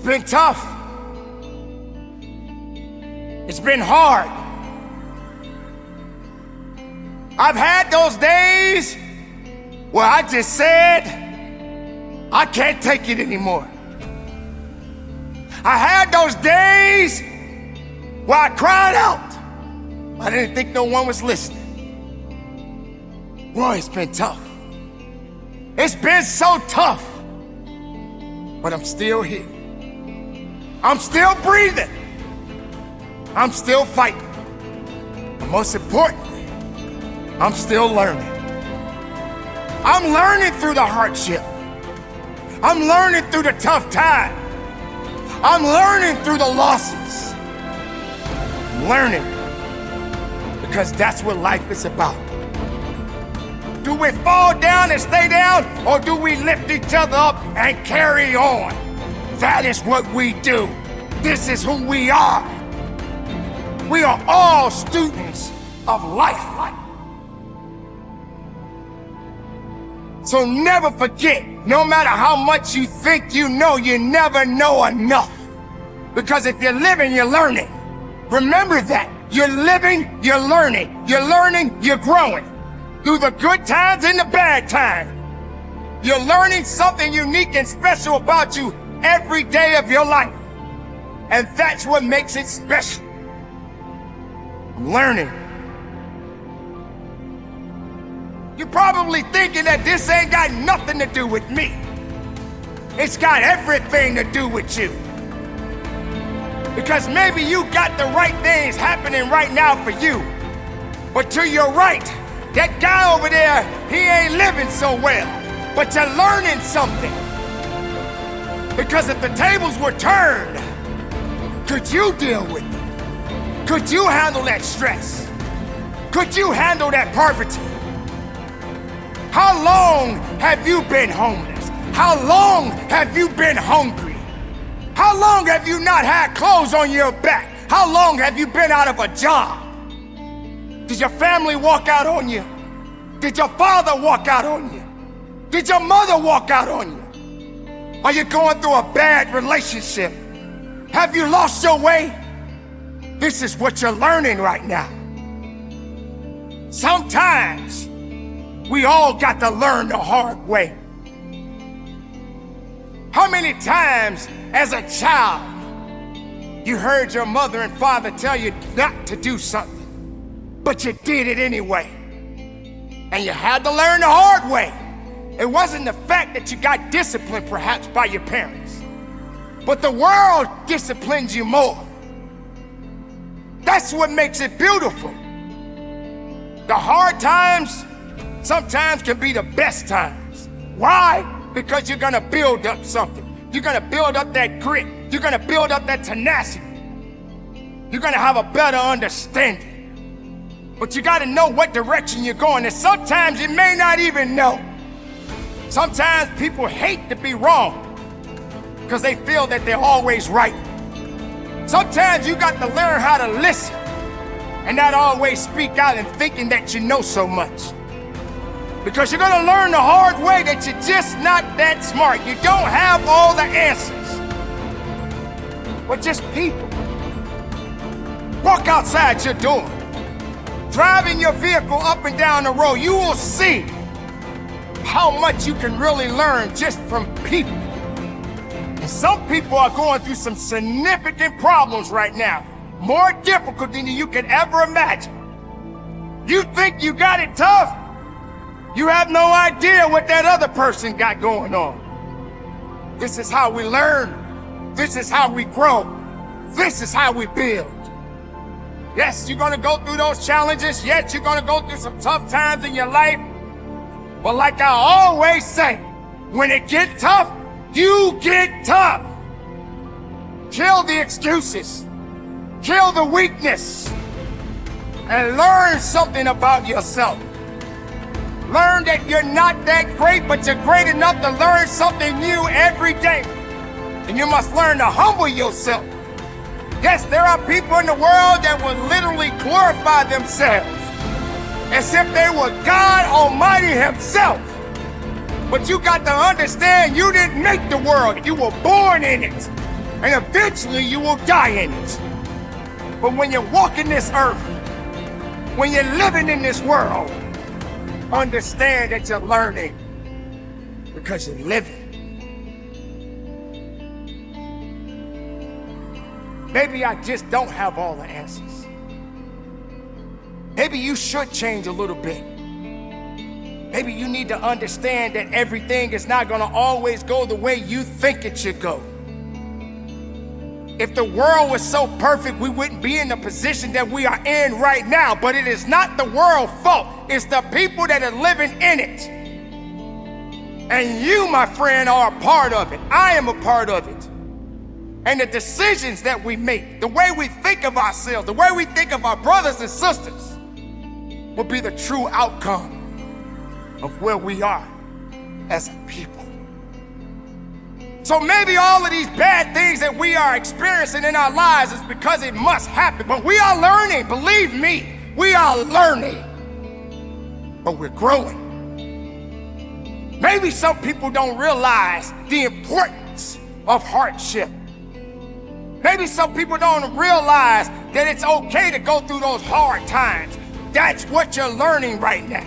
been tough. It's been hard. I've had those days where I just said, I can't take it anymore. I had those days where I cried out. I didn't think no one was listening. Boy, it's been tough. It's been so tough. But I'm still here. I'm still breathing. I'm still fighting. And most importantly, I'm still learning. I'm learning through the hardship. I'm learning through the tough time. I'm learning through the losses. I'm learning because that's what life is about. Do we fall down and stay down, or do we lift each other up and carry on? That is what we do. This is who we are. We are all students of life. So never forget, no matter how much you think you know, you never know enough. Because if you're living, you're learning. Remember that. You're living, you're learning. You're learning, you're growing. Through the good times and the bad times. You're learning something unique and special about you every day of your life. And that's what makes it special. I'm learning. You're probably thinking that this ain't got nothing to do with me. It's got everything to do with you. Because maybe you got the right things happening right now for you. But to your right, that guy over there, he ain't living so well. But you're learning something. Because if the tables were turned, could you deal with it? Could you handle that stress? Could you handle that poverty? How long have you been homeless? How long have you been hungry? How long have you not had clothes on your back? How long have you been out of a job? Did your family walk out on you? Did your father walk out on you? Did your mother walk out on you? Are you going through a bad relationship? Have you lost your way? This is what you're learning right now. Sometimes we all got to learn the hard way. How many times as a child you heard your mother and father tell you not to do something, but you did it anyway? And you had to learn the hard way. It wasn't the fact that you got disciplined perhaps by your parents, but the world disciplines you more. That's what makes it beautiful. The hard times sometimes can be the best times. Why? Because you're gonna build up something. You're gonna build up that grit. You're gonna build up that tenacity. You're gonna have a better understanding. But you gotta know what direction you're going, and sometimes you may not even know. Sometimes people hate to be wrong because they feel that they're always right. Sometimes you got to learn how to listen and not always speak out and thinking that you know so much. Because you're gonna learn the hard way that you're just not that smart. You don't have all the answers. We're just people. Walk outside your door. Driving your vehicle up and down the road, you will see how much you can really learn just from people. And some people are going through some significant problems right now, more difficult than you could ever imagine. You think you got it tough? You have no idea what that other person got going on. This is how we learn. This is how we grow. This is how we build. Yes, you're gonna go through those challenges. Yes, you're gonna go through some tough times in your life. But like I always say, when it gets tough, you get tough. Kill the excuses. Kill the weakness. And learn something about yourself. Learn that you're not that great, but you're great enough to learn something new every day. And you must learn to humble yourself. Yes, there are people in the world that will literally glorify themselves as if they were God Almighty Himself. But you got to understand, you didn't make the world, you were born in it. and eventually you will die in it. But when you're walking this earth, when you're living in this world, understand that you're learning because you're living. Maybe I just don't have all the answers. Maybe you should change a little bit. Maybe you need to understand that everything is not going to always go the way you think it should go. If the world was so perfect, we wouldn't be in the position that we are in right now. But it is not the world's fault. It's the people that are living in it. And you, my friend, are a part of it. I am a part of it. And the decisions that we make, the way we think of ourselves, the way we think of our brothers and sisters, will be the true outcome of where we are as a people. So maybe all of these bad things that we are experiencing in our lives is because it must happen. But we are learning, believe me, we are learning. But we're growing. Maybe some people don't realize the importance of hardship. Maybe some people don't realize that it's okay to go through those hard times. That's what you're learning right now.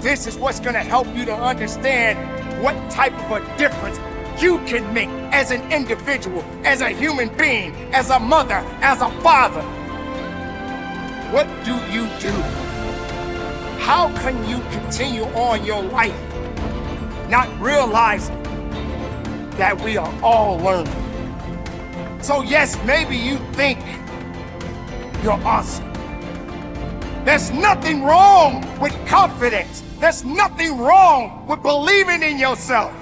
This is what's going to help you to understand what type of a difference you can make as an individual, as a human being, as a mother, as a father. What do you do? How can you continue on your life not realizing that we are all learning? So yes, maybe you think you're awesome. There's nothing wrong with confidence. There's nothing wrong with believing in yourself.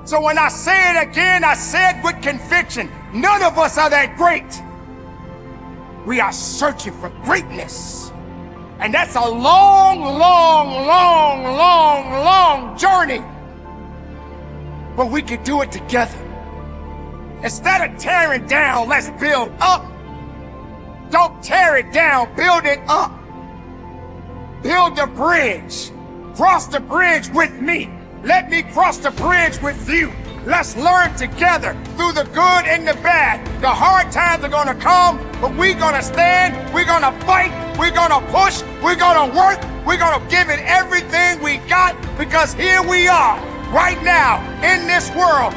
So when I say it again, I say it with conviction. None of us are that great. We are searching for greatness. And that's a long, long, long, long, long journey. But we can do it together. Instead of tearing down, let's build up. Don't tear it down, build it up. Build the bridge. Cross the bridge with me. Let me cross the bridge with you. Let's learn together through the good and the bad. The hard times are gonna come, but we're gonna stand, we're gonna fight, we're gonna push, we're gonna work, we're gonna give it everything we got, because here we are, right now, in this world.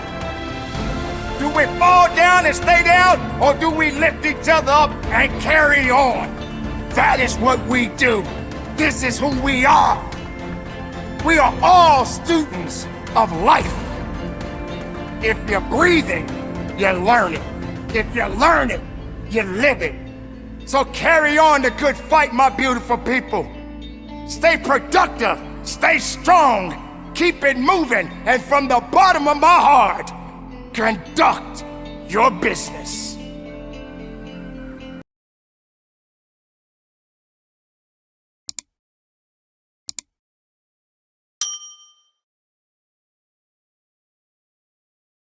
Do we fall down and stay down, or do we lift each other up and carry on? That is what we do. This is who we are. We are all students of life. If you're breathing, you're learning. If you're learning, you're living. So carry on the good fight, my beautiful people. Stay productive, stay strong, keep it moving, and from the bottom of my heart, conduct your business.